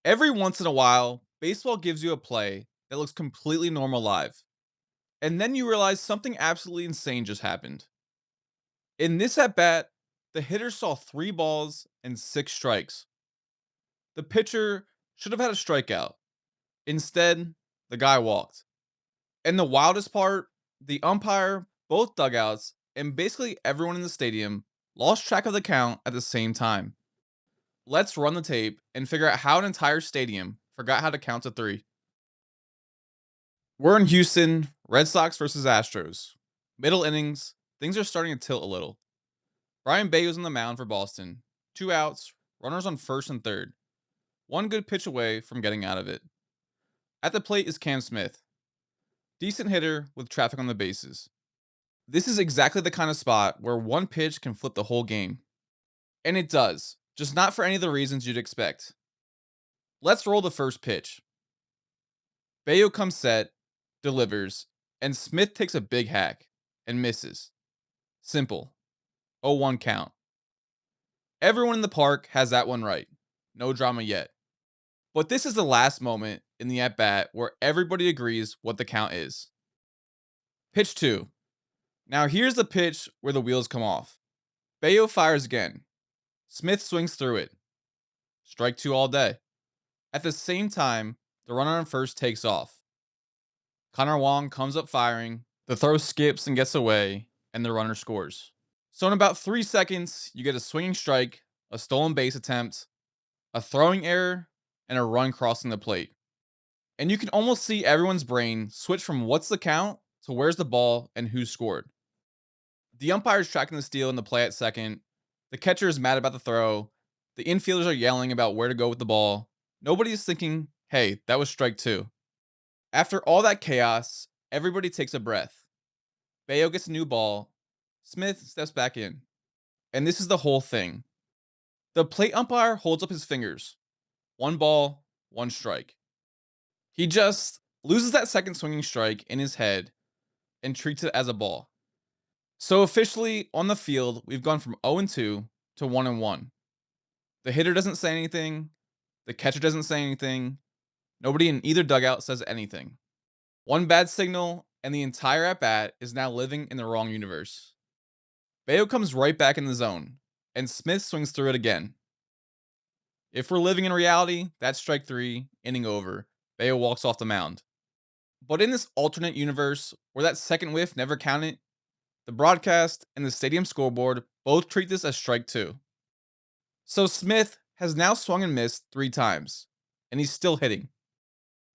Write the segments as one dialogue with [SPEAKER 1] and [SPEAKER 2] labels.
[SPEAKER 1] Every once in a while, baseball gives you a play that looks completely normal live, and then you realize something absolutely insane just happened. In this at bat, the hitter saw 3 balls and 6 strikes. The pitcher should have had a strikeout. Instead, the guy walked. And the wildest part, the umpire, both dugouts, and basically everyone in the stadium lost track of the count at the same time. Let's run the tape and figure out how an entire stadium forgot how to count to three. We're in Houston, Red Sox versus Astros. Middle innings, things are starting to tilt a little. Brayan Bello's on the mound for Boston. 2 outs, runners on first and third. One good pitch away from getting out of it. At the plate is Cam Smith. Decent hitter with traffic on the bases. This is exactly the kind of spot where one pitch can flip the whole game. And it does, just not for any of the reasons you'd expect. Let's roll the first pitch. Bello comes set, delivers, and Smith takes a big hack and misses. Simple. 0-1 count. Everyone in the park has that one right. No drama yet. But this is the last moment in the at bat where everybody agrees what the count is. Pitch 2. Now here's the pitch where the wheels come off. Bello fires again. Smith swings through it. Strike 2 all day. At the same time, the runner on first takes off. Connor Wong comes up firing, the throw skips and gets away, and the runner scores. So in about 3 seconds, you get a swinging strike, a stolen base attempt, a throwing error, and a run crossing the plate. And you can almost see everyone's brain switch from what's the count to where's the ball and who scored. The umpire is tracking the steal in the play at second. The catcher is mad about the throw. The infielders are yelling about where to go with the ball. Nobody is thinking, hey, that was strike 2. After all that chaos, everybody takes a breath. Bello gets a new ball. Smith steps back in. And this is the whole thing. The plate umpire holds up his fingers. 1 ball, 1 strike. He just loses that second swinging strike in his head and treats it as a ball. So officially on the field, we've gone from 0-2 to 1-1. The hitter doesn't say anything. The catcher doesn't say anything. Nobody in either dugout says anything. One bad signal, and the entire at bat is now living in the wrong universe. Bello comes right back in the zone, and Smith swings through it again. If we're living in reality, that's strike 3, inning over. Bello walks off the mound. But in this alternate universe, where that second whiff never counted, the broadcast and the stadium scoreboard both treat this as strike 2. So Smith has now swung and missed 3 times, and he's still hitting.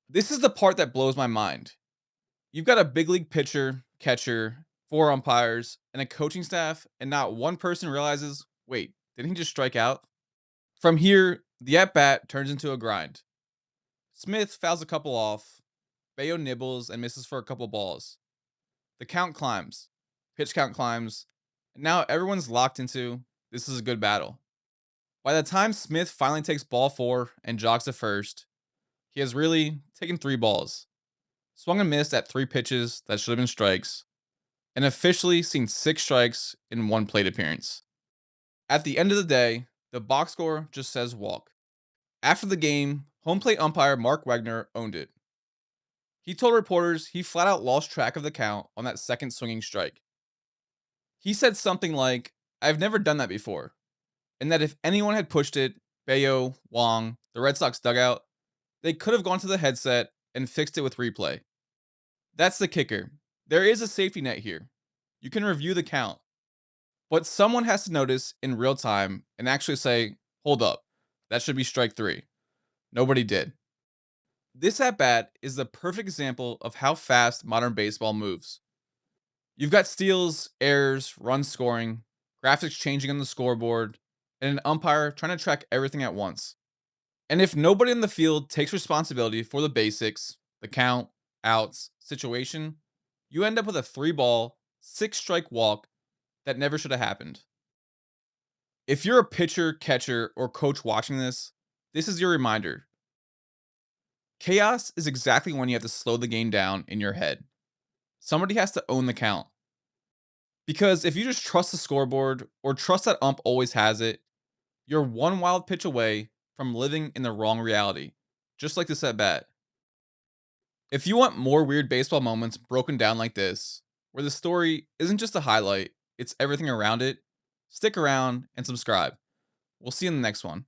[SPEAKER 1] This is the part that blows my mind. You've got a big league pitcher, catcher, 4 umpires, and a coaching staff, and not one person realizes, wait, didn't he just strike out? From here, the at bat turns into a grind. Smith fouls a couple off, Bello nibbles and misses for a couple balls. The count climbs, pitch count climbs, and now everyone's locked into this is a good battle. By the time Smith finally takes ball 4 and jogs to first, he has really taken 3 balls, swung and missed at 3 pitches that should have been strikes, and officially seen 6 strikes in 1 plate appearance. At the end of the day, the box score just says walk. After the game, home plate umpire Mark Wegner owned it. He told reporters he flat out lost track of the count on that second swinging strike. He said something like, I've never done that before, and that if anyone had pushed it, Bello, Wong, the Red Sox dugout, they could have gone to the headset and fixed it with replay. That's the kicker. There is a safety net here. You can review the count. But someone has to notice in real time and actually say, hold up, that should be strike 3. Nobody did. This at bat is the perfect example of how fast modern baseball moves. You've got steals, errors, runs scoring, graphics changing on the scoreboard, and an umpire trying to track everything at once. And if nobody in the field takes responsibility for the basics, the count, outs, situation, you end up with a 3-ball, 6-strike walk that never should have happened. If you're a pitcher, catcher, or coach watching this, this is your reminder. Chaos is exactly when you have to slow the game down in your head. Somebody has to own the count. Because if you just trust the scoreboard or trust that ump always has it, you're one wild pitch away from living in the wrong reality, just like this at bat. If you want more weird baseball moments broken down like this, where the story isn't just a highlight, it's everything around it, stick around and subscribe. We'll see you in the next one.